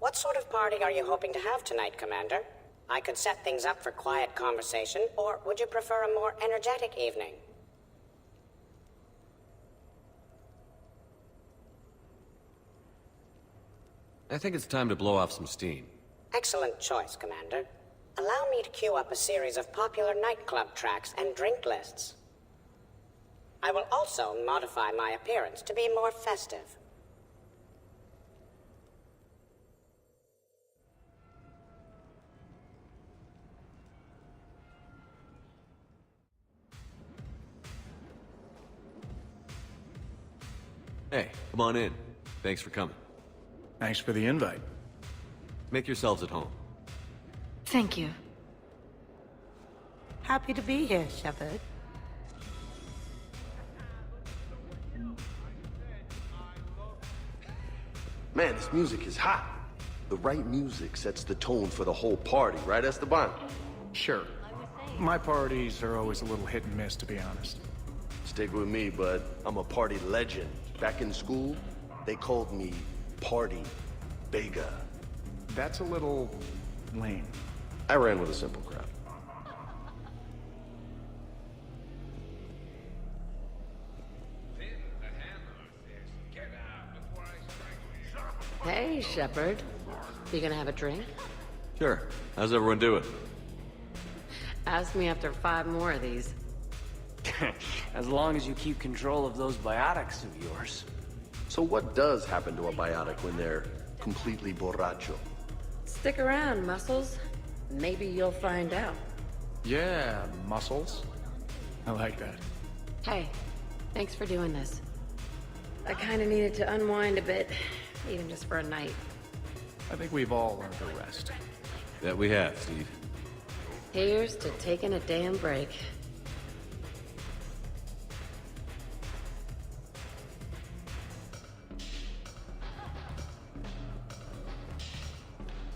What sort of party are you hoping to have tonight, Commander? I could set things up for quiet conversation, or would you prefer a more energetic evening? I think it's time to blow off some steam. Excellent choice, Commander. Allow me to queue up a series of popular nightclub tracks and drink lists. I will also modify my appearance to be more festive. Hey, come on in. Thanks for coming. Thanks for the invite. Make yourselves at home. Thank you. Happy to be here, Shepard. Man, this music is hot. The right music sets the tone for the whole party, right, Esteban? Sure. My parties are always a little hit and miss, to be honest. Stick with me, bud. I'm a party legend. Back in school, they called me Party Vega. That's a little lame. I ran with a simple crowd. Hey, Shepard. You gonna have a drink? Sure. How's everyone doing? Ask me after 5 more of these. As long as you keep control of those biotics of yours. So what does happen to a biotic when they're completely borracho? Stick around, Muscles. Maybe you'll find out. Yeah, muscles. I like that. Hey, thanks for doing this. I kinda needed to unwind a bit, even just for a night. I think we've all learned to rest. That we have, Steve. Here's to taking a damn break.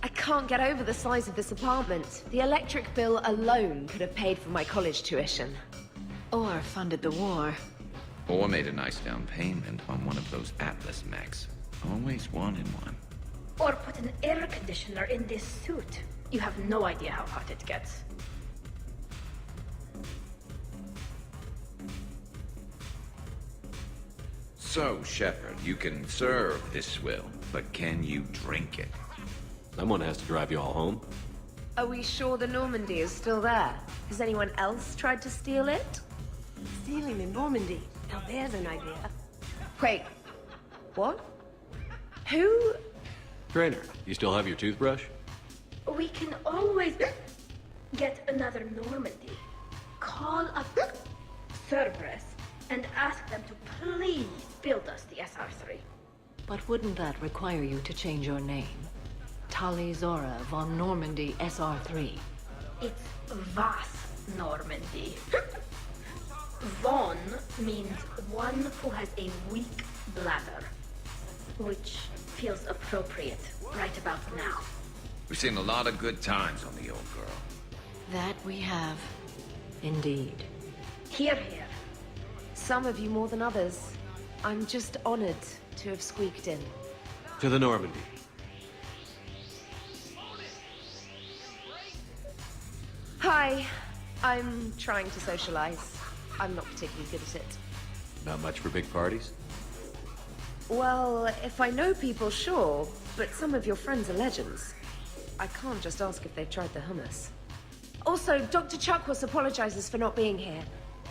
I can't get over the size of this apartment. The electric bill alone could have paid for my college tuition. Or funded the war. Or made a nice down payment on one of those Atlas mechs. Always wanted one. Or put an air conditioner in this suit. You have no idea how hot it gets. So, Shepard, you can serve this swill, but can you drink it? Someone has to drive you all home. Are we sure the Normandy is still there? Has anyone else tried to steal it? Stealing the Normandy. Now there's an idea. Wait. What? Who? Trainer, you still have your toothbrush? We can always get another Normandy. Call up Cerberus and ask them to please build us the SR3. But wouldn't that require you to change your name? Tali Zora von Normandy SR3. It's Vas Normandy. Von means one who has a weak bladder, which feels appropriate right about now. We've seen a lot of good times on the old girl. That we have. Indeed. Here, here. Some of you more than others. I'm just honored to have squeaked in. To the Normandy. Hi. I'm trying to socialize. I'm not particularly good at it. Not much for big parties? Well, if I know people, sure. But some of your friends are legends. I can't just ask if they've tried the hummus. Also, Dr. Chuckwas apologizes for not being here.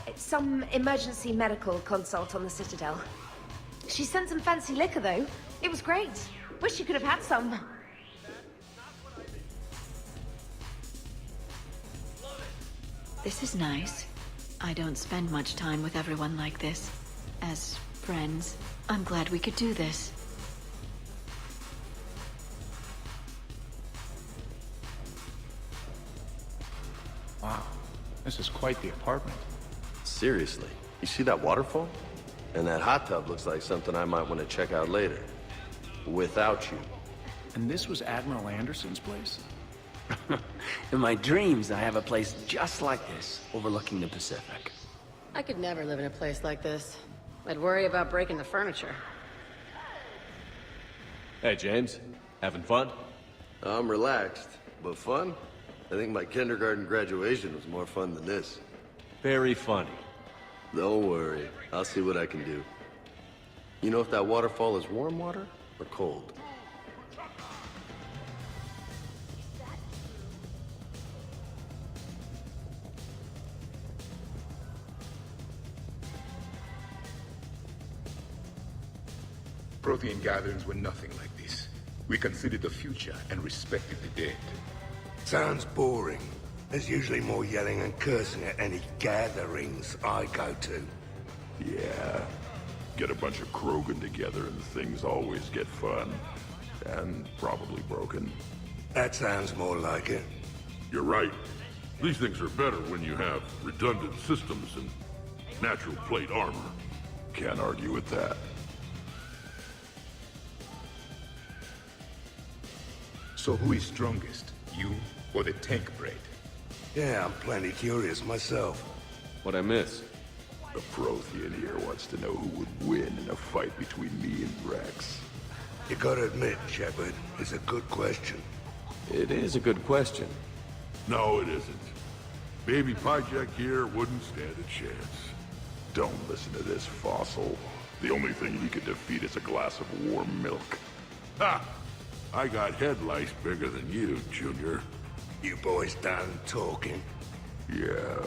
It's some emergency medical consult on the Citadel. She sent some fancy liquor, though. It was great. Wish you could have had some. This is nice. I don't spend much time with everyone like this. As friends, I'm glad we could do this. Wow. This is quite the apartment. Seriously, you see that waterfall? And that hot tub looks like something I might want to check out later. Without you. And this was Admiral Anderson's place? In my dreams, I have a place just like this, overlooking the Pacific. I could never live in a place like this. I'd worry about breaking the furniture. Hey, James. Having fun? I'm relaxed, but fun? I think my kindergarten graduation was more fun than this. Very funny. Don't worry, I'll see what I can do. You know if that waterfall is warm water or cold? Prothean gatherings were nothing like this. We considered the future and respected the dead. Sounds boring. There's usually more yelling and cursing at any gatherings I go to. Yeah. Get a bunch of Krogan together and things always get fun. And probably broken. That sounds more like it. You're right. These things are better when you have redundant systems and natural plate armor. Can't argue with that. So who is strongest? You or the tank braid? Yeah, I'm plenty curious myself. What'd I miss? The Prothean here wants to know who would win in a fight between me and Rex. You gotta admit, Shepard, it's a good question. It is a good question. No, it isn't. Baby Pyjak here wouldn't stand a chance. Don't listen to this fossil. The only thing he could defeat is a glass of warm milk. Ha! I got head lice bigger than you, Junior. You boys done talking? Yeah.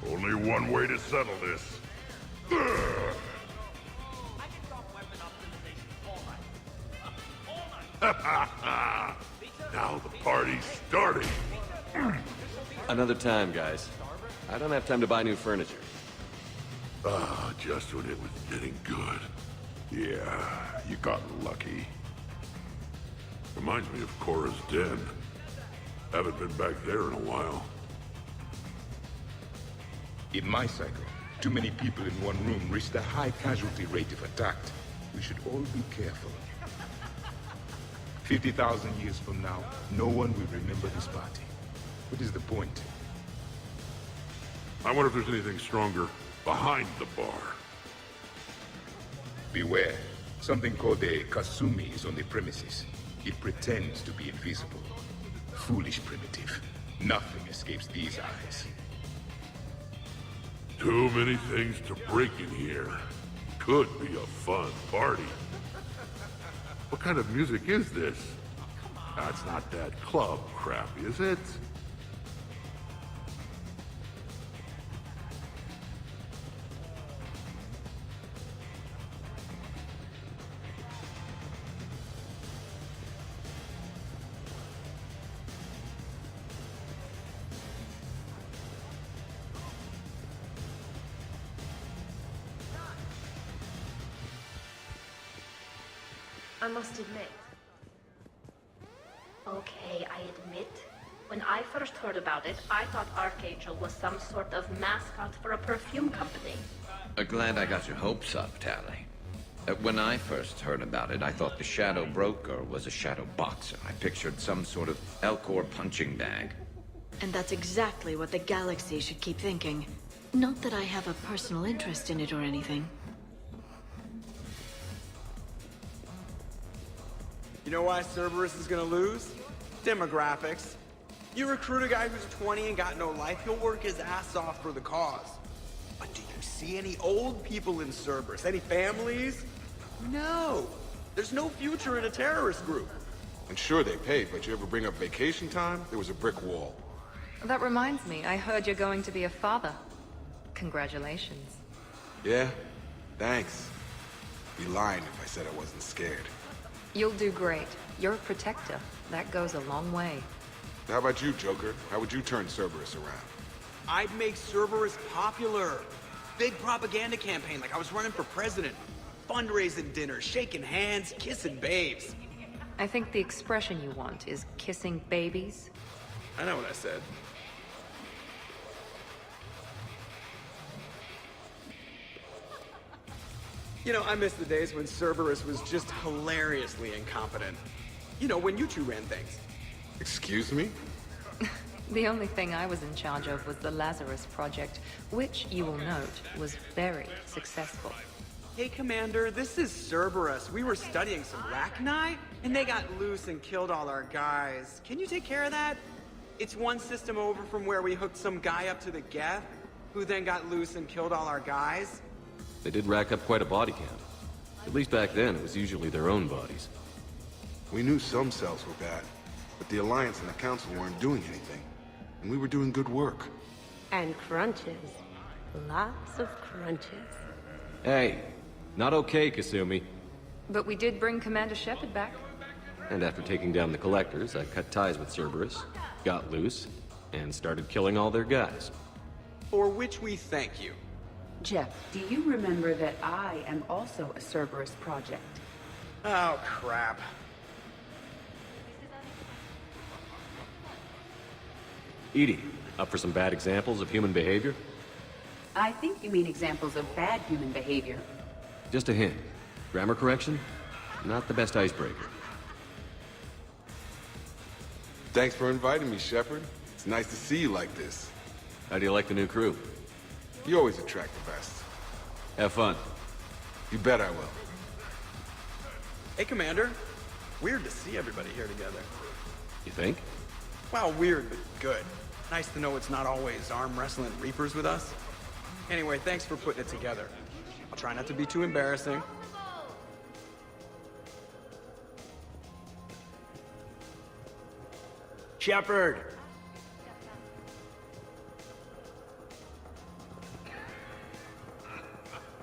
Only one way to settle this. Now the party's starting. Another time, guys. I don't have time to buy new furniture. Ah, just when it was getting good. Yeah, you got lucky. Reminds me of Cora's den. Haven't been back there in a while. In my cycle, too many people in one room risked a high casualty rate if attacked. We should all be careful. 50,000 years from now, no one will remember this party. What is the point? I wonder if there's anything stronger behind the bar. Beware. Something called a Kasumi is on the premises. It pretends to be invisible. Foolish primitive. Nothing escapes these eyes. Too many things to break in here. Could be a fun party. What kind of music is this? That's not that club crap, is it? I must admit. Okay, I admit. When I first heard about it, I thought Archangel was some sort of mascot for a perfume company. Glad I got your hopes up, Tally. When I first heard about it, I thought the Shadow Broker was a shadow boxer. I pictured some sort of Elcor punching bag. And that's exactly what the galaxy should keep thinking. Not that I have a personal interest in it or anything. You know why Cerberus is gonna lose? Demographics. You recruit a guy who's 20 and got no life, he'll work his ass off for the cause. But do you see any old people in Cerberus? Any families? No. There's no future in a terrorist group. I'm sure they pay, but you ever bring up vacation time? There was a brick wall. That reminds me, I heard you're going to be a father. Congratulations. Yeah? Thanks. I'd be lying if I said I wasn't scared. You'll do great. You're a protector. That goes a long way. How about you, Joker? How would you turn Cerberus around? I'd make Cerberus popular. Big propaganda campaign like I was running for president. Fundraising dinners, shaking hands, kissing babes. I think the expression you want is kissing babies. I know what I said. You know, I miss the days when Cerberus was just hilariously incompetent. You know, when you two ran things. Excuse me? The only thing I was in charge of was the Lazarus Project, which, you will note, was very successful. Hey, Commander, this is Cerberus. We were studying some Rachni, and they got loose and killed all our guys. Can you take care of that? It's one system over from where we hooked some guy up to the Geth, who then got loose and killed all our guys. They did rack up quite a body count. At least back then, it was usually their own bodies. We knew some cells were bad, but the Alliance and the Council weren't doing anything. And we were doing good work. And crunches. Lots of crunches. Hey, not okay, Kasumi. But we did bring Commander Shepard back. And after taking down the Collectors, I cut ties with Cerberus, got loose, and started killing all their guys. For which we thank you. Jeff, do you remember that I am also a Cerberus project? Oh, crap. Edie, up for some bad examples of human behavior? I think you mean examples of bad human behavior. Just a hint. Grammar correction? Not the best icebreaker. Thanks for inviting me, Shepard. It's nice to see you like this. How do you like the new crew? You always attract the best. Have fun. You bet I will. Hey, Commander. Weird to see everybody here together. You think? Well, weird, but good. Nice to know it's not always arm wrestling Reapers with us. Anyway, thanks for putting it together. I'll try not to be too embarrassing. Shepard!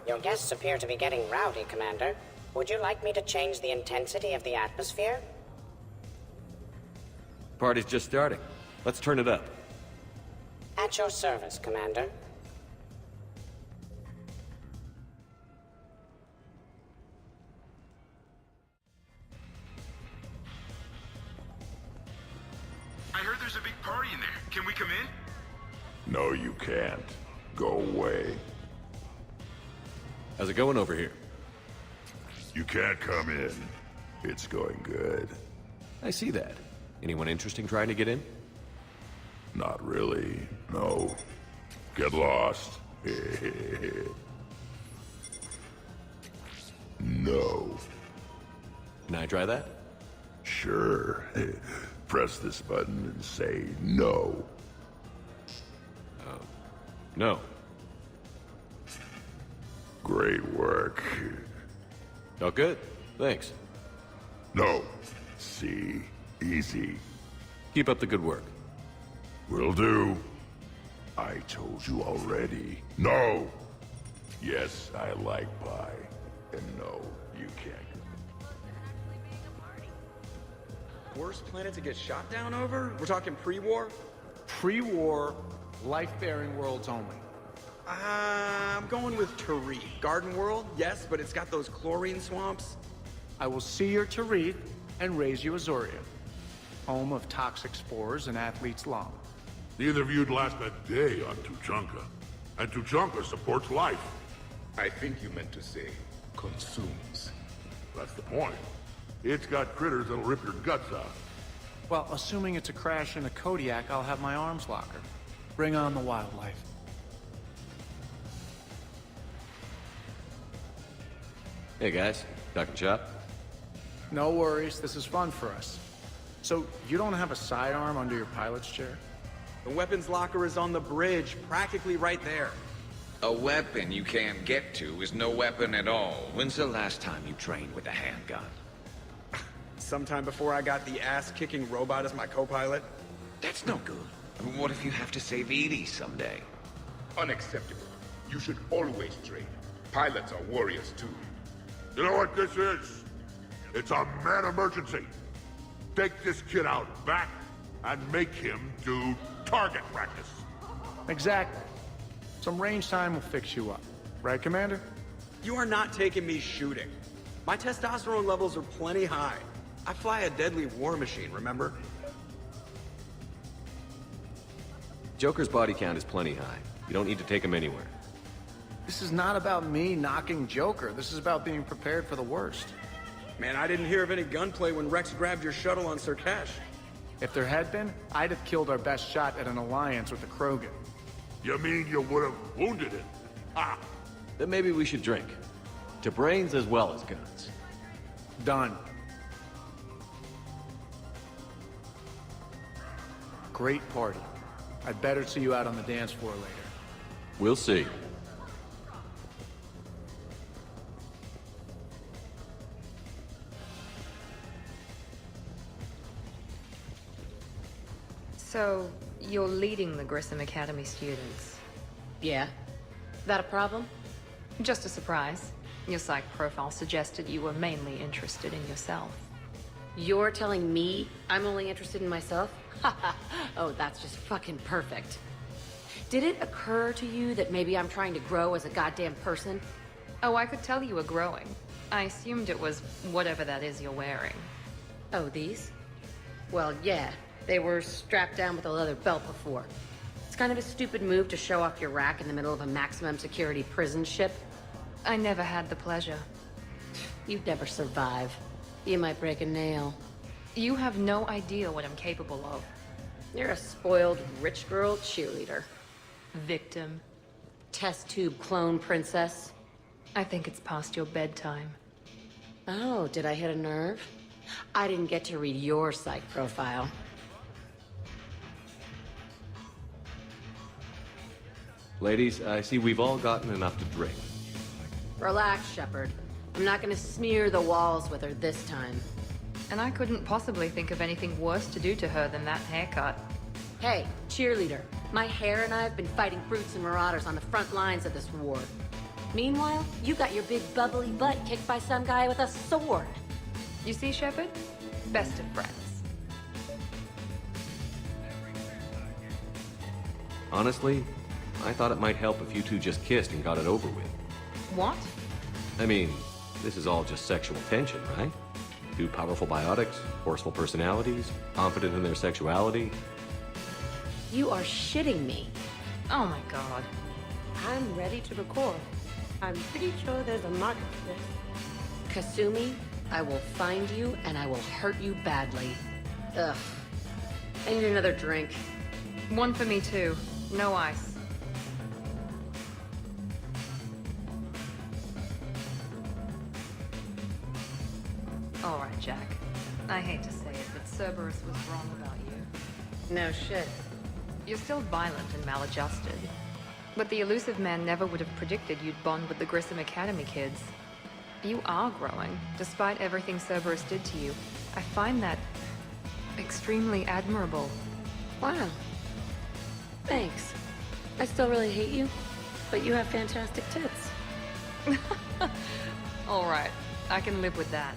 Your guests appear to be getting rowdy, Commander. Would you like me to change the intensity of the atmosphere? Party's just starting. Let's turn it up. At your service, Commander. I heard there's a big party in there. Can we come in? No, you can't. Go away. How's it going over here? You can't come in. It's going good. I see that. Anyone interesting trying to get in? Not really, no. Get lost. No. Can I try that? Sure. Press this button and say no. No. Great work. Oh, good. Thanks. No. See. Easy. Keep up the good work. Will do. I told you already. No! Yes, I like pie. And no, you can't. Worst planet to get shot down over? We're talking pre-war? Pre-war, life-bearing worlds only. I'm going with Tariq. Garden World, yes, but it's got those chlorine swamps. I will see your Tariq and raise you Azoria, home of toxic spores and athlete's lung. Neither of you'd last a day on Tuchanka. And Tuchanka supports life. I think you meant to say consumes. That's the point. It's got critters that'll rip your guts out. Well, assuming it's a crash in a Kodiak, I'll have my arms locker. Bring on the wildlife. Hey guys, talking shop? No worries, this is fun for us. So, you don't have a sidearm under your pilot's chair? The weapons locker is on the bridge, practically right there. A weapon you can't get to is no weapon at all. When's the last time you trained with a handgun? Sometime before I got the ass-kicking robot as my co-pilot. That's no good. What if you have to save Edie someday? Unacceptable. You should always train. Pilots are warriors too. You know what this is? It's a man emergency. Take this kid out back and make him do target practice. Exactly. Some range time will fix you up. Right, Commander? You are not taking me shooting. My testosterone levels are plenty high. I fly a deadly war machine, remember? Joker's body count is plenty high. You don't need to take him anywhere. This is not about me knocking Joker. This is about being prepared for the worst. Man, I didn't hear of any gunplay when Rex grabbed your shuttle on Sirkesh. If there had been, I'd have killed our best shot at an alliance with the Krogan. You mean you would have wounded it? Ah! Then maybe we should drink. to brains as well as guns. Done. Great party. I'd better see you out on the dance floor later. We'll see. So, you're leading the Grissom Academy students? Yeah. That a problem? Just a surprise. Your psych profile suggested you were mainly interested in yourself. You're telling me I'm only interested in myself? Oh, that's just fucking perfect. Did it occur to you that maybe I'm trying to grow as a goddamn person? Oh, I could tell you were growing. I assumed it was whatever that is you're wearing. Oh, these? Well, yeah. They were strapped down with a leather belt before. It's kind of a stupid move to show off your rack in the middle of a maximum security prison ship. I never had the pleasure. You'd never survive. You might break a nail. You have no idea what I'm capable of. You're a spoiled rich girl cheerleader. Victim. Test tube clone princess. I think it's past your bedtime. Oh, did I hit a nerve? I didn't get to read your psych profile. Ladies, I see we've all gotten enough to drink. Relax, Shepard. I'm not gonna smear the walls with her this time. And I couldn't possibly think of anything worse to do to her than that haircut. Hey, cheerleader. My hair and I have been fighting brutes and marauders on the front lines of this war. Meanwhile, you got your big bubbly butt kicked by some guy with a sword. You see, Shepard? Best of friends. Honestly, I thought it might help if you two just kissed and got it over with. What? I mean, this is all just sexual tension, right? Two powerful biotics, forceful personalities, confident in their sexuality. You are shitting me. Oh my god. I'm ready to record. I'm pretty sure there's a market for this. Kasumi, I will find you and I will hurt you badly. Ugh. I need another drink. One for me too. No ice. All right, Jack. I hate to say it, but Cerberus was wrong about you. No shit. You're still violent and maladjusted. But the elusive man never would have predicted you'd bond with the Grissom Academy kids. You are growing, despite everything Cerberus did to you. I find that extremely admirable. Wow. Thanks. I still really hate you, but you have fantastic tits. All right, I can live with that.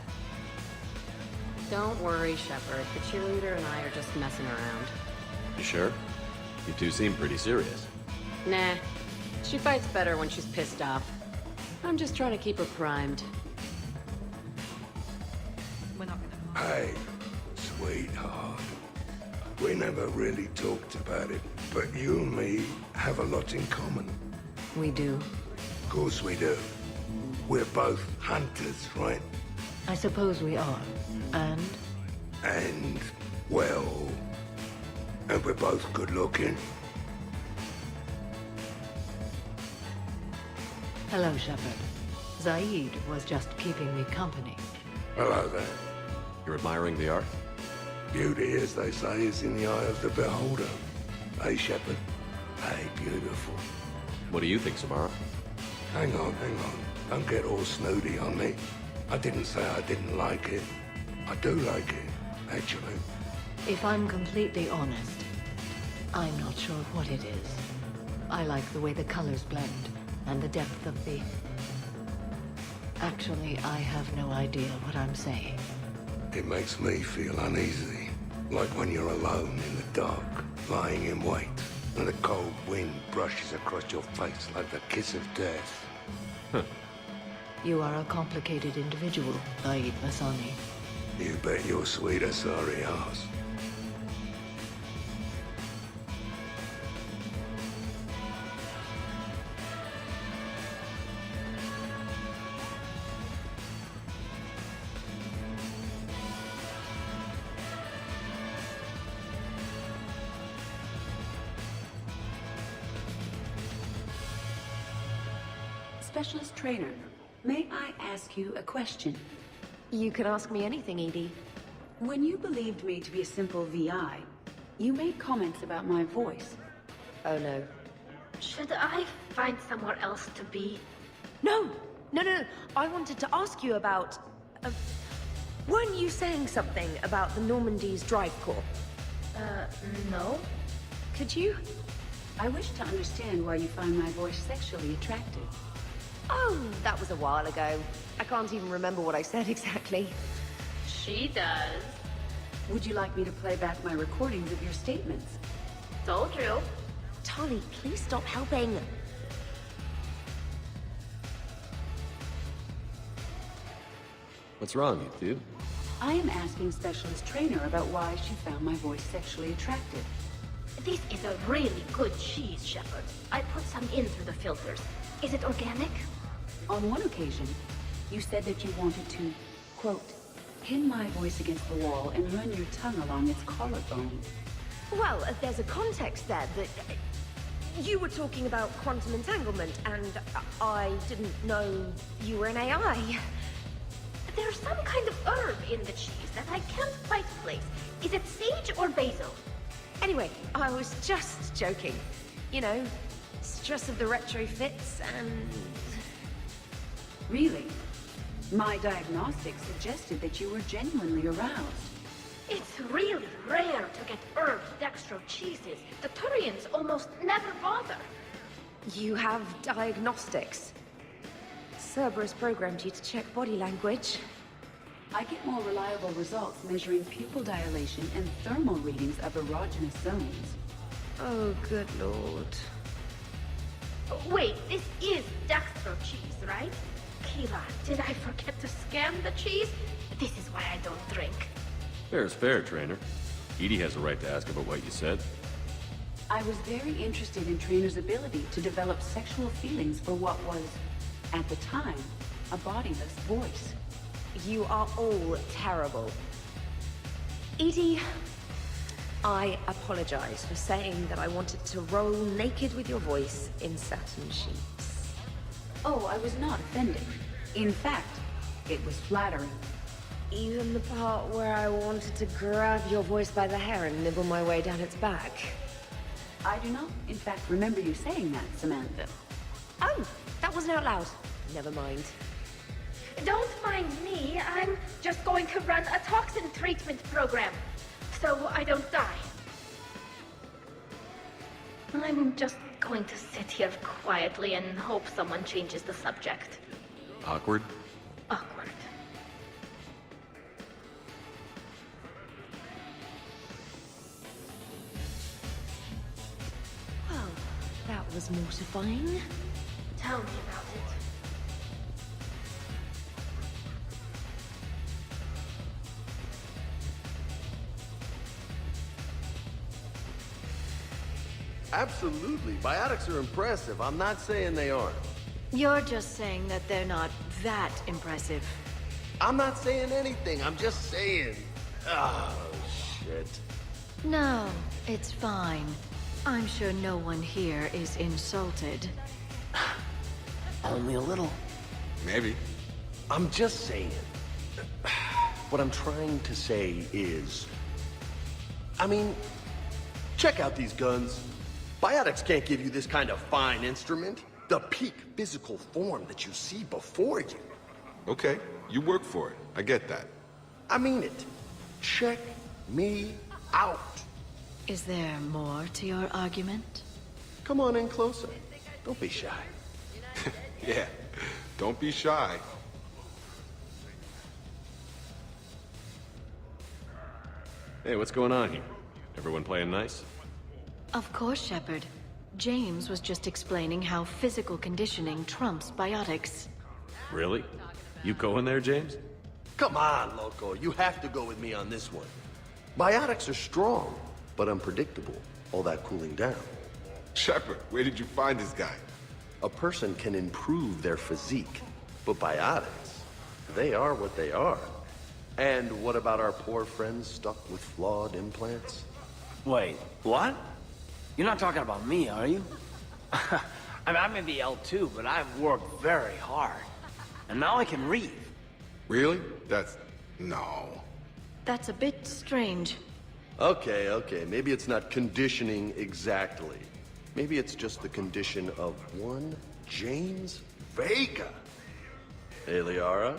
Don't worry, Shepard. The cheerleader and I are just messing around. You sure? You two seem pretty serious. Nah. She fights better when she's pissed off. I'm just trying to keep her primed. We're not gonna... Hey, sweetheart. We never really talked about it, but you and me have a lot in common. We do. Of course we do. We're both hunters, right? I suppose we are. And, well... And we're both good looking. Hello, Shepard. Zaid was just keeping me company. Hello there. You're admiring the art? Beauty, as they say, is in the eye of the beholder. Hey, Shepard. Hey, beautiful. What do you think, Samara? Hang on. Don't get all snooty on me. I didn't say I didn't like it. I do like it, actually. If I'm completely honest, I'm not sure what it is. I like the way the colors blend, and the depth of the... Actually, I have no idea what I'm saying. It makes me feel uneasy. Like when you're alone in the dark, lying in wait, and the cold wind brushes across your face like the kiss of death. You are a complicated individual, Zaid Masani. You bet your sweet Asari ass. Specialist trainer. May I ask you a question? You can ask me anything, Edie. When you believed me to be a simple VI, you made comments about my voice. Oh no. Should I find somewhere else to be? No! No. I wanted to ask you about... weren't you saying something about the Normandy's drive corps? No. Could you? I wish to understand why you find my voice sexually attractive. Oh, that was a while ago. I can't even remember what I said exactly. She does. Would you like me to play back my recordings of your statements? Told you. Tali, please stop helping. What's wrong, you two? I am asking Specialist Trainer about why she found my voice sexually attractive. This is a really good cheese, Shepard. I put some in through the filters. Is it organic? On one occasion, you said that you wanted to, quote, pin my voice against the wall and run your tongue along its collarbone. Well, there's a context there that... you were talking about quantum entanglement, and I didn't know you were an AI. There's some kind of herb in the cheese that I can't quite place. Is it sage or basil? Anyway, I was just joking. You know, stress of the retrofits and... Really? My diagnostics suggested that you were genuinely aroused. It's really rare to get herbed dextro cheeses. The Turians almost never bother. You have diagnostics. Cerberus programmed you to check body language. I get more reliable results measuring pupil dilation and thermal readings of erogenous zones. Oh, good lord. Wait, this is dextro cheese, right? Keela, did I forget to scan the cheese? This is why I don't drink. Fair is fair, Trainer. Edie has a right to ask about what you said. I was very interested in Trainer's ability to develop sexual feelings for what was, at the time, a bodiless voice. You are all terrible. Edie, I apologize for saying that I wanted to roll naked with your voice in satin sheets. Oh, I was not offended. In fact, it was flattering. Even the part where I wanted to grab your voice by the hair and nibble my way down its back. I do not, in fact, remember you saying that, Samantha. Oh, that wasn't out loud. Never mind. Don't mind me. I'm just going to run a toxin treatment program, so I don't die. I'm just going to sit here quietly and hope someone changes the subject. Awkward? Awkward. Well, that was mortifying. Tell me about it. Absolutely. Biotics are impressive. I'm not saying they aren't. You're just saying that they're not that impressive. I'm not saying anything. I'm just saying... Oh, shit. No, it's fine. I'm sure no one here is insulted. Only a little. Maybe. I'm just saying. What I'm trying to say is... I mean, check out these guns. Biotics can't give you this kind of fine instrument. The peak physical form that you see before you. Okay, you work for it. I get that. I mean it. Check me out. Is there more to your argument? Come on in closer. Don't be shy. Yeah, don't be shy. Hey, what's going on here? Everyone playing nice? Of course, Shepard. James was just explaining how physical conditioning trumps biotics. Really? You going there, James? Come on, Loco. You have to go with me on this one. Biotics are strong, but unpredictable. All that cooling down. Shepard, where did you find this guy? A person can improve their physique, but biotics, they are what they are. And what about our poor friends stuck with flawed implants? Wait, what? You're not talking about me, are you? I mean, I may be L2, but I've worked very hard. and now I can read. Really? No. That's a bit strange. Okay, maybe it's not conditioning exactly. Maybe it's just the condition of one James Vega. Hey, Liara,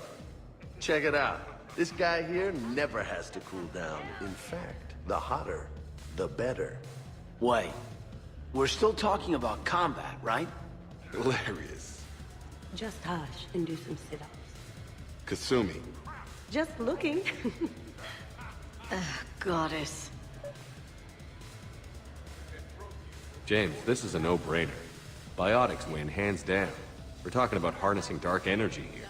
check it out. This guy here never has to cool down. In fact, the hotter, the better. Wait, we're still talking about combat, right? Hilarious. Just hush and do some sit-ups. Kasumi. Just looking. Goddess. James, this is a no-brainer. Biotics win, hands down. We're talking about harnessing dark energy here.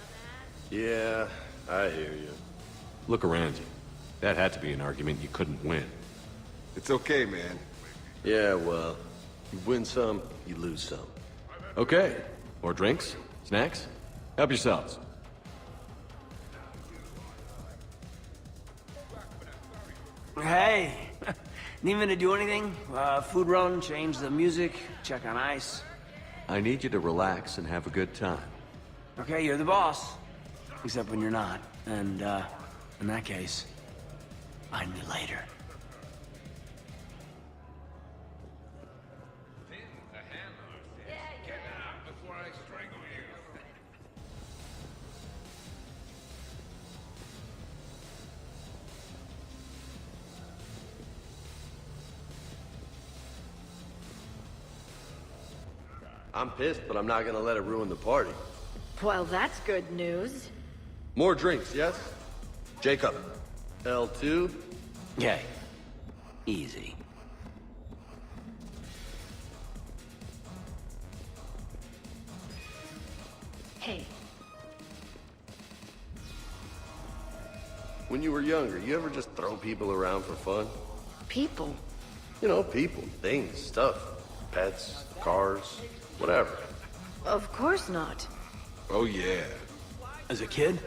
Yeah, I hear you. Look around you. That had to be an argument you couldn't win. It's okay, man. Yeah, well, you win some, you lose some. Okay. More drinks? Snacks? Help yourselves. Hey, need me to do anything? Food run, change the music, check on ice. I need you to relax and have a good time. Okay, you're the boss. Except when you're not. And, in that case, find me later. I'm pissed, but I'm not gonna let it ruin the party. Well, that's good news. More drinks, yes? Jacob, L2? Okay. Easy. Hey. When you were younger, you ever just throw people around for fun? People? You know, people, things, stuff. Pets, cars, whatever. Of course not. Oh, yeah. As a kid?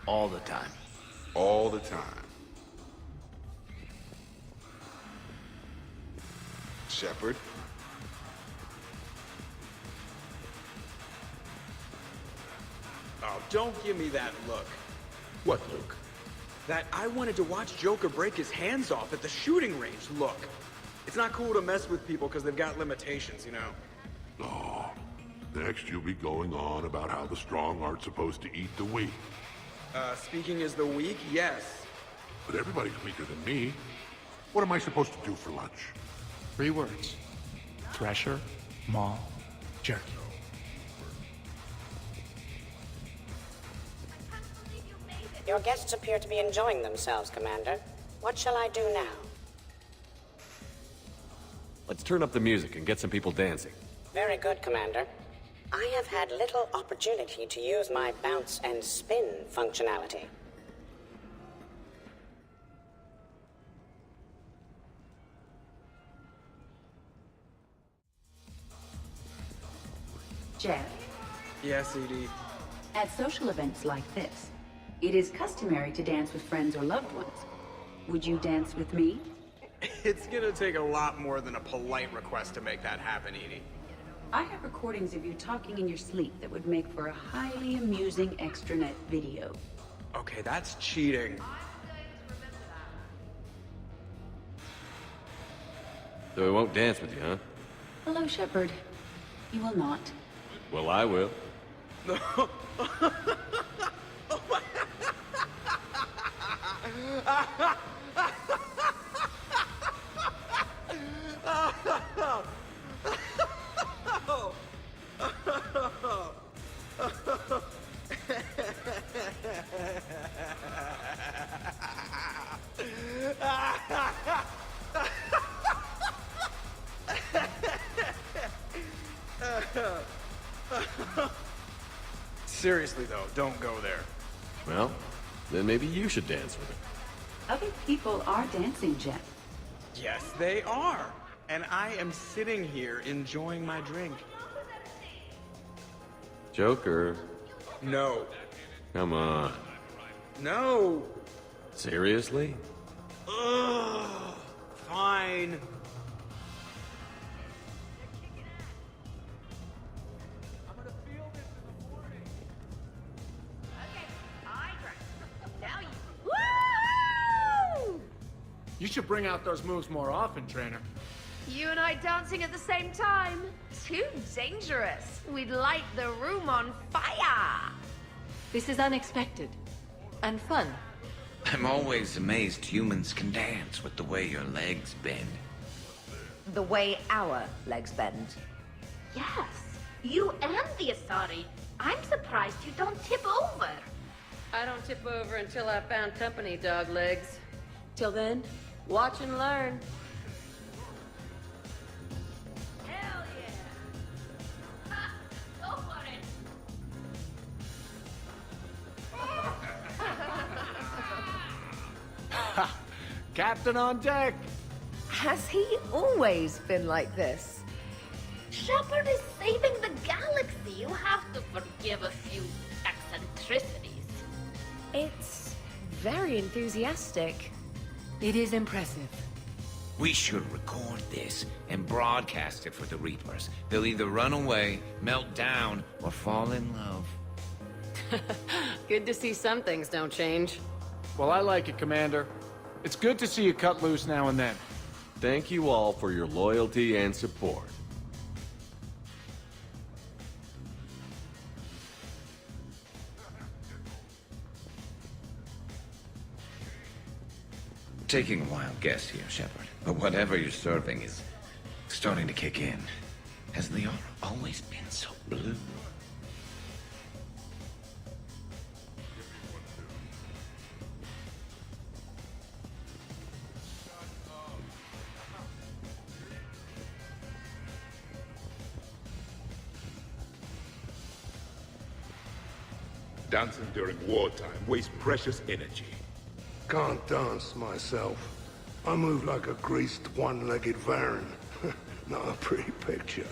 All the time. All the time. Shepard? Oh, don't give me that look. What look? That I wanted to watch Joker break his hands off at the shooting range look. It's not cool to mess with people because they've got limitations, you know? Oh, next you'll be going on about how the strong aren't supposed to eat the weak. Speaking as the weak, yes. But everybody's weaker than me. What am I supposed to do for lunch? 3 words. Thresher, Maul, Jerky. Your guests appear to be enjoying themselves, Commander. What shall I do now? Let's turn up the music and get some people dancing. Very good, Commander. I have had little opportunity to use my bounce and spin functionality. Jeff, Yes, Edie. at social events like this, it is customary to dance with friends or loved ones. Would you dance with me? It's gonna take a lot more than a polite request to make that happen, Edie. I have recordings of you talking in your sleep that would make for a highly amusing extranet video. Okay, that's cheating. So we won't dance with you, huh? Hello, Shepard. You will not. Well, I will. Seriously, though, don't go there. Well, then maybe you should dance with her. Other people are dancing, Jeff. Yes, they are. And I am sitting here enjoying my drink. Joker, No. come on. No. Seriously? Ugh. Fine. You should bring out those moves more often, trainer. You and I dancing at the same time? Too dangerous. We'd light the room on fire. This is unexpected. And fun. I'm always amazed humans can dance with the way your legs bend. The way our legs bend. Yes, you and the Asari. I'm surprised you don't tip over. I don't tip over until I found company, dog legs. Till then, watch and learn. Hell yeah! Ha, go for it! Captain on deck! Has he always been like this? Shepard is saving the galaxy. You have to forgive a few eccentricities. It's very enthusiastic. It is impressive. We should record this and broadcast it for the Reapers. They'll either run away, melt down, or fall in love. Good to see some things don't change. Well, I like it, Commander. It's good to see you cut loose now and then. Thank you all for your loyalty and support. Taking a wild guess here, Shepard, but whatever you're serving is starting to kick in. Has the aura always been so blue? Dancing during wartime wastes precious energy. Can't dance myself. I move like a greased, one-legged Varan. Not a pretty picture.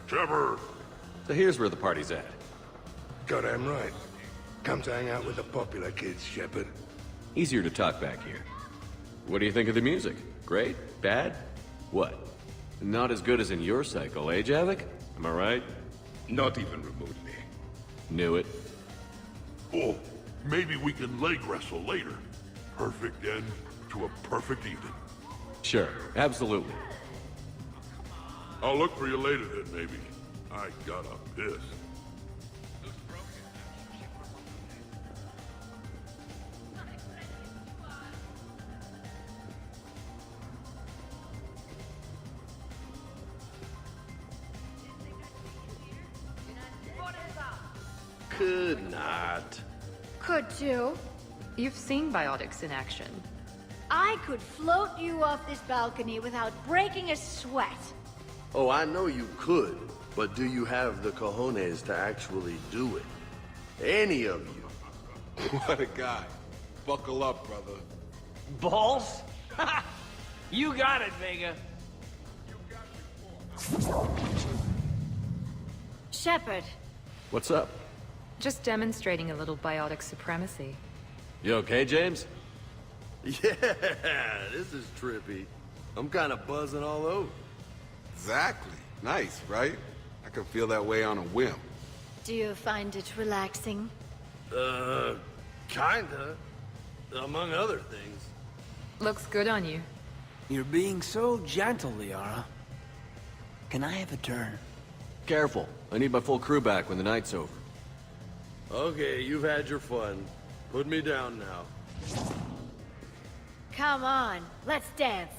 Shepard! So here's where the party's at. Goddamn right. Come to hang out with the popular kids, Shepard. Easier to talk back here. What do you think of the music? Great? Bad? What? Not as good as in your cycle, eh, Javik? Am I right? Not even remotely. Knew it. Oh, maybe we can leg wrestle later. Perfect end to a perfect evening. Sure, absolutely. I'll look for you later then, maybe. I got a piss. Could not. Could too. You've seen biotics in action. I could float you off this balcony without breaking a sweat. Oh, I know you could, but do you have the cojones to actually do it? Any of you? What a guy. Buckle up, brother. Balls? You got it, Vega. Shepard. What's up? Just demonstrating a little biotic supremacy. You okay, James? Yeah, this is trippy. I'm kind of buzzing all over. Exactly. Nice, right? I can feel that way on a whim. Do you find it relaxing? Kinda. Among other things. Looks good on you. You're being so gentle, Liara. Can I have a turn? Careful. I need my full crew back when the night's over. Okay, you've had your fun. Put me down now. Come on, let's dance.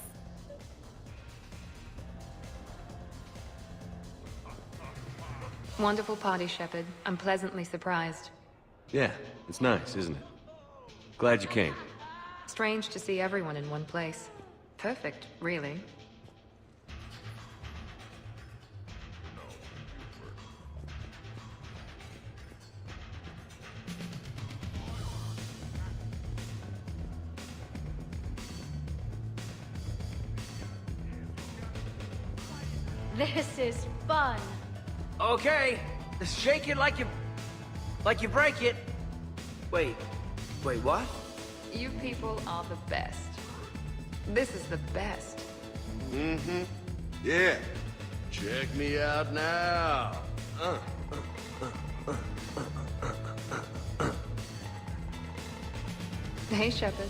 Wonderful party, Shepard. I'm pleasantly surprised. Yeah, it's nice, isn't it? Glad you came. Strange to see everyone in one place. Perfect, really. This is fun. Okay, shake it like you break it. Wait, what? You people are the best. This is the best. Mm-hmm. Yeah. Check me out now. Hey, Shepard.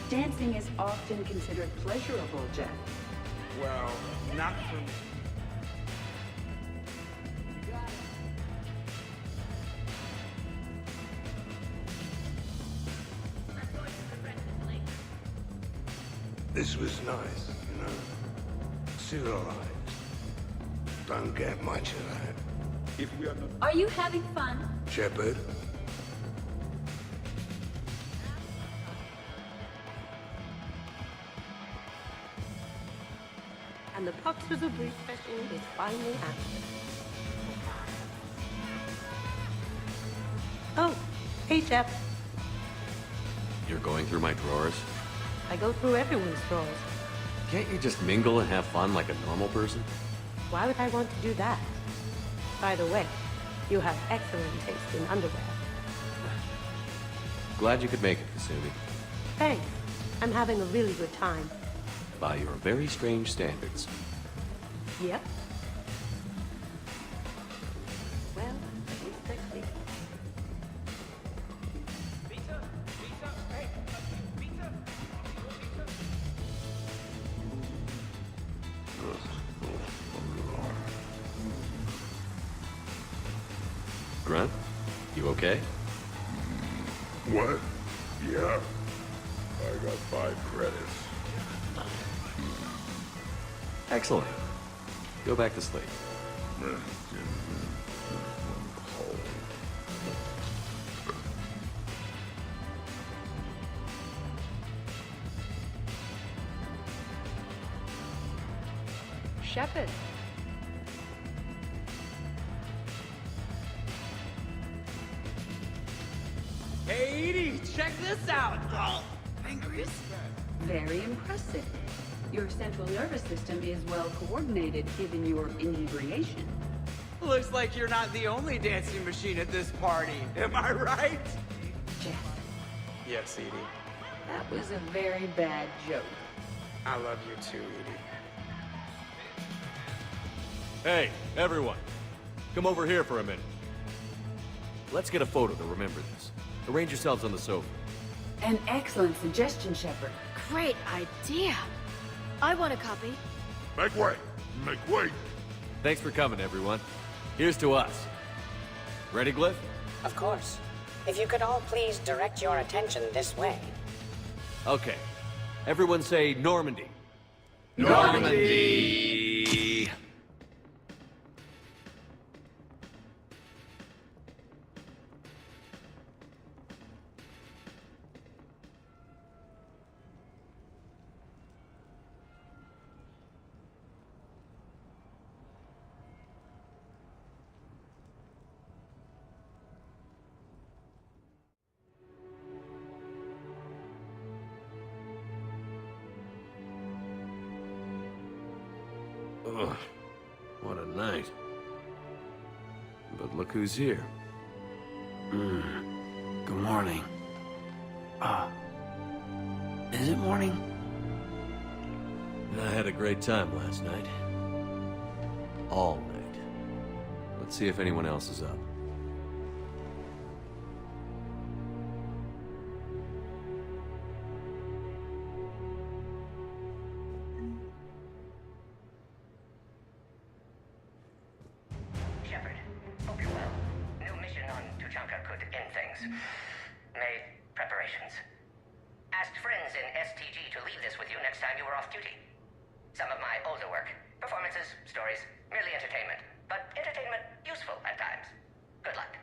Dancing is often considered pleasurable, Jack. Well, not for me. This was nice, you know. Civilized. Don't get much of that. If we are not... Are you having fun? Shepard? And the purpose of refreshing is finally answered. Oh, hey, Shep. You're going through my drawers? I go through everyone's drawers. Can't you just mingle and have fun like a normal person? Why would I want to do that? By the way, you have excellent taste in underwear. Glad you could make it, Kasumi. Thanks. I'm having a really good time. By your very strange standards. Yep. Well, at least they're clean. Grunt, you okay? What? Yeah. I got 5 credits. Excellent. Go back to sleep. Shepard. Hey, Edie, check this out! Fingers? Very impressive. Your central nervous system is well coordinated given your inebriation. Looks like you're not the only dancing machine at this party. Am I right? Jeff, Yes, Edie. that was a very bad joke. I love you too, Edie. Hey, everyone. Come over here for a minute. Let's get a photo to remember this. Arrange yourselves on the sofa. An excellent suggestion, Shepard. Great idea. I want a copy. Make way! Make way! Thanks for coming, everyone. Here's to us. Ready, Glyph? Of course. If you could all please direct your attention this way. Okay. Everyone say Normandy. Normandy! Ugh, what a night. But look who's here. Good morning. Is it morning? I had a great time last night. All night. Let's see if anyone else is up. Shepard, hope you're well. New mission on Tuchanka could end things. Made preparations. Asked friends in STG to leave this with you next time you were off duty. Some of my older work. Performances, stories, merely entertainment. But entertainment useful at times. Good luck.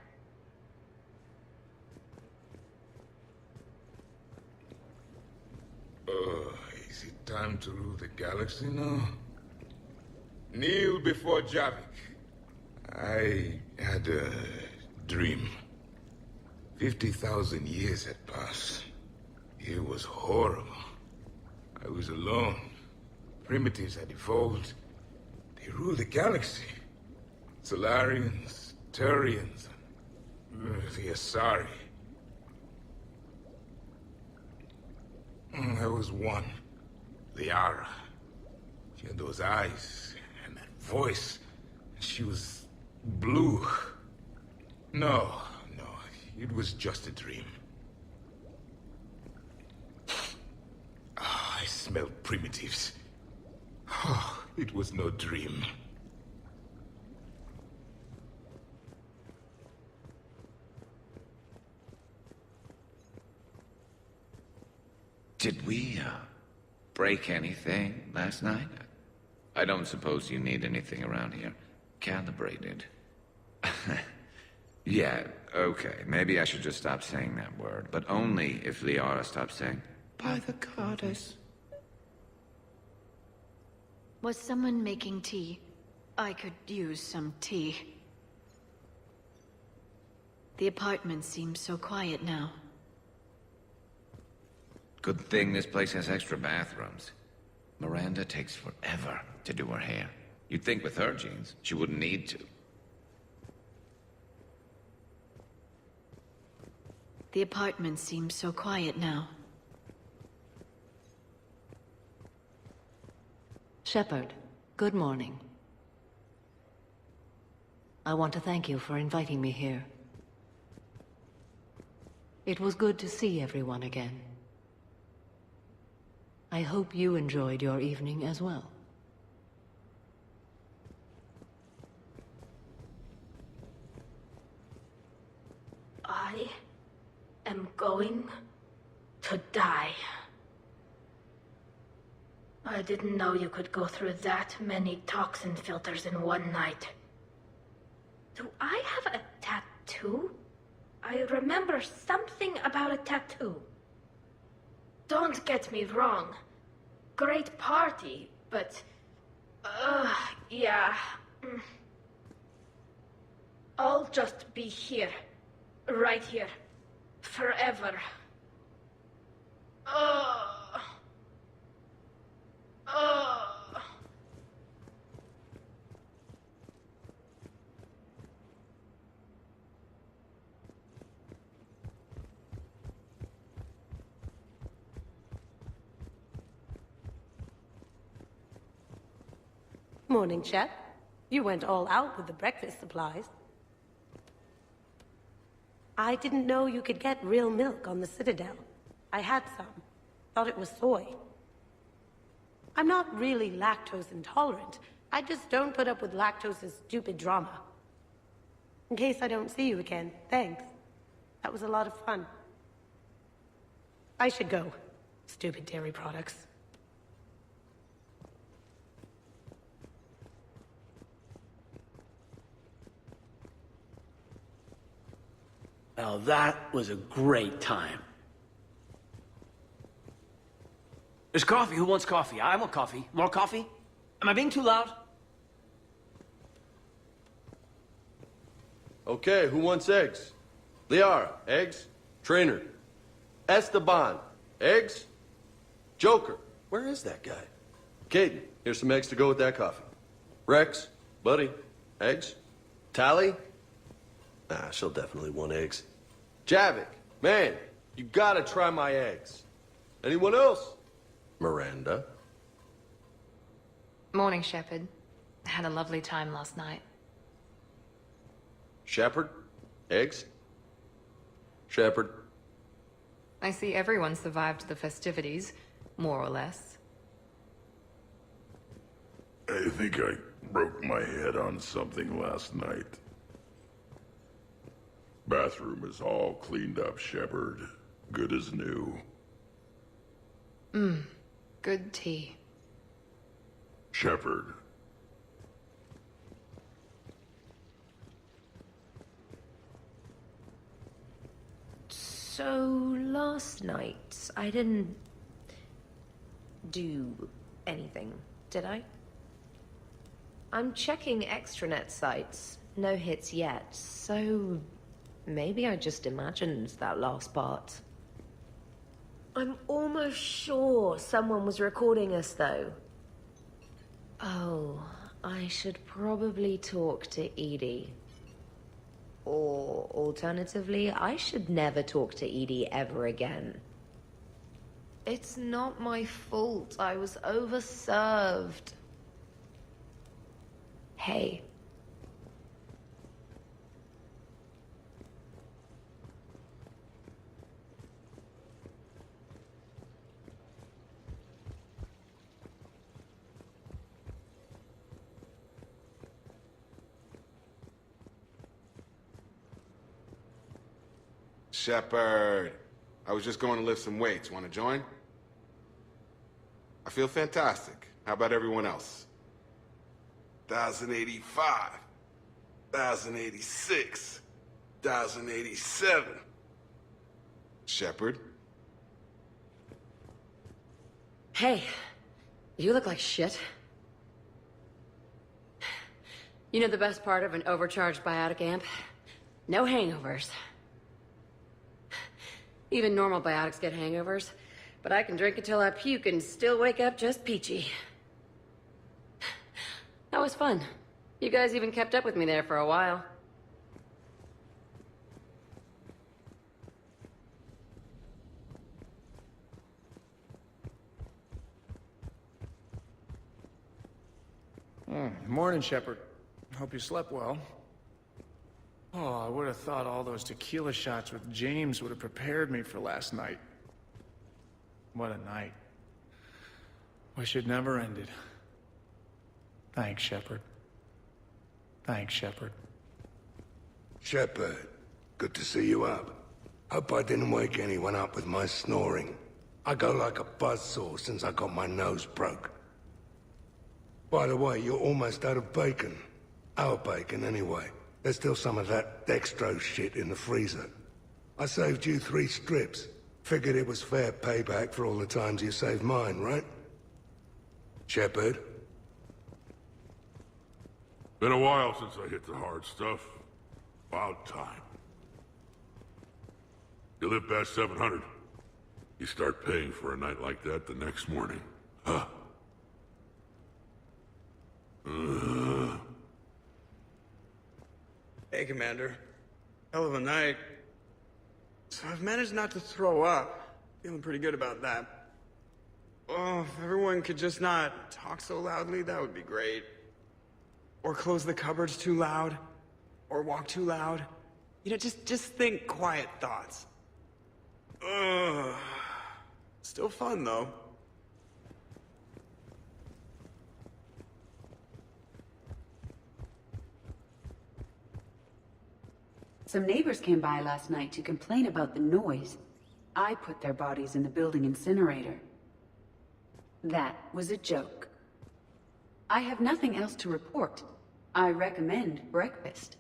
Is it time to rule the galaxy now? Kneel before Javik. I had a dream. 50,000 years had passed. It was horrible. I was alone. Primitives had evolved. They ruled the galaxy. Solarians, Turians, the Asari. There was one, Liara. She had those eyes and that voice. She was blue. No, it was just a dream. I smelled primitives. Oh, it was no dream. Did we, break anything last night? I don't suppose you need anything around here calibrated. Yeah, okay. Maybe I should just stop saying that word, but only if Liara stops saying, by the goddess. Was someone making tea? I could use some tea. The apartment seems so quiet now. Good thing this place has extra bathrooms. Miranda takes forever to do her hair. You'd think with her genes, she wouldn't need to. The apartment seems so quiet now. Shepard, good morning. I want to thank you for inviting me here. It was good to see everyone again. I hope you enjoyed your evening as well. I am going to die. I didn't know you could go through that many toxin filters in one night. Do I have a tattoo? I remember something about a tattoo. Don't get me wrong. Great party, but... yeah. I'll just be here. Right here. Forever. Morning, Shep. You went all out with the breakfast supplies. I didn't know you could get real milk on the Citadel. I had some. Thought it was soy. I'm not really lactose intolerant. I just don't put up with lactose's stupid drama. In case I don't see you again, thanks. That was a lot of fun. I should go. Stupid dairy products. Well, that was a great time. There's coffee. Who wants coffee? I want coffee. More coffee? Am I being too loud? Okay, who wants eggs? Liara, eggs? Trainer. Esteban, eggs? Joker, where is that guy? Caden, here's some eggs to go with that coffee. Rex, buddy, eggs? Tally? Nah, she'll definitely want eggs. Javik, man, you gotta try my eggs. Anyone else? Miranda? Morning, Shepard. Had a lovely time last night. Shepard? Eggs? Shepard? I see everyone survived the festivities, more or less. I think I broke my head on something last night. Bathroom is all cleaned up, Shepard. Good as new. Good tea. Shepard. So, last night, I didn't do anything, did I? I'm checking extranet sites. No hits yet, so maybe I just imagined that last part. I'm almost sure someone was recording us, though. Oh, I should probably talk to Edie. Or, alternatively, I should never talk to Edie ever again. It's not my fault. I was overserved. Hey. Shepard, I was just going to lift some weights. Want to join? I feel fantastic. How about everyone else? 1,085, 1,086, 1,087. Shepard? Hey, you look like shit. You know the best part of an overcharged biotic amp? No hangovers. Even normal biotics get hangovers, but I can drink until I puke and still wake up just peachy. That was fun. You guys even kept up with me there for a while. Morning, Shepard. Hope you slept well. Oh, I would have thought all those tequila shots with James would have prepared me for last night. What a night. Wish it never ended. Thanks, Shepard. Thanks, Shepard. Shepard, good to see you up. Hope I didn't wake anyone up with my snoring. I go like a buzzsaw since I got my nose broke. By the way, you're almost out of bacon. Our bacon, anyway. There's still some of that dextrose shit in the freezer. I saved you 3 strips. Figured it was fair payback for all the times you saved mine, right? Shepard? Been a while since I hit the hard stuff. About time. You live past 700. You start paying for a night like that the next morning. Huh? Hey, Commander. Hell of a night. So I've managed not to throw up. Feeling pretty good about that. Oh, if everyone could just not talk so loudly, that would be great. Or close the cupboards too loud. Or walk too loud. You know, just think quiet thoughts. Ugh. Still fun, though. Some neighbors came by last night to complain about the noise. I put their bodies in the building incinerator. That was a joke. I have nothing else to report. I recommend breakfast.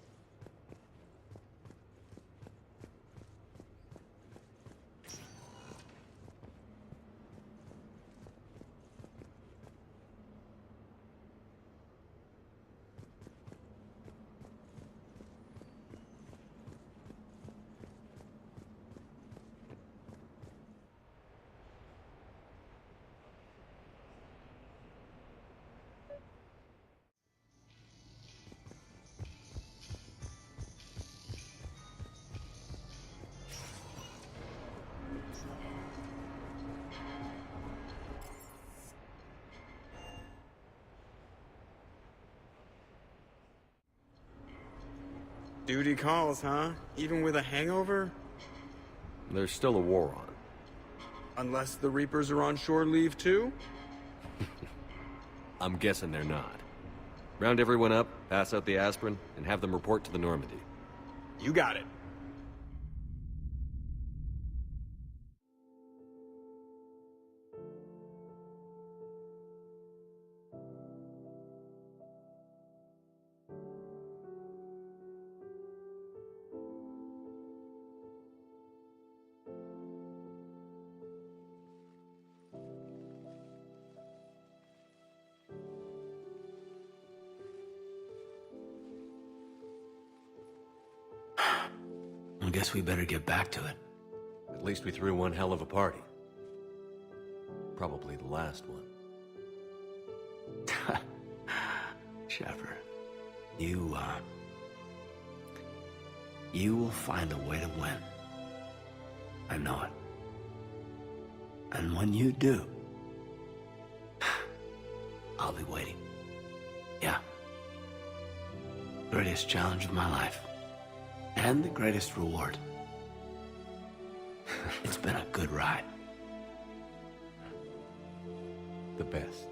Duty calls, huh? Even with a hangover? There's still a war on. Unless the Reapers are on shore leave too? I'm guessing they're not. Round everyone up, pass out the aspirin, and have them report to the Normandy. You got it. I guess we better get back to it. At least we threw one hell of a party. Probably the last one. Shepard, you will find a way to win. I know it. And when you do, I'll be waiting. Yeah. Greatest challenge of my life. And the greatest reward. It's been a good ride. The best.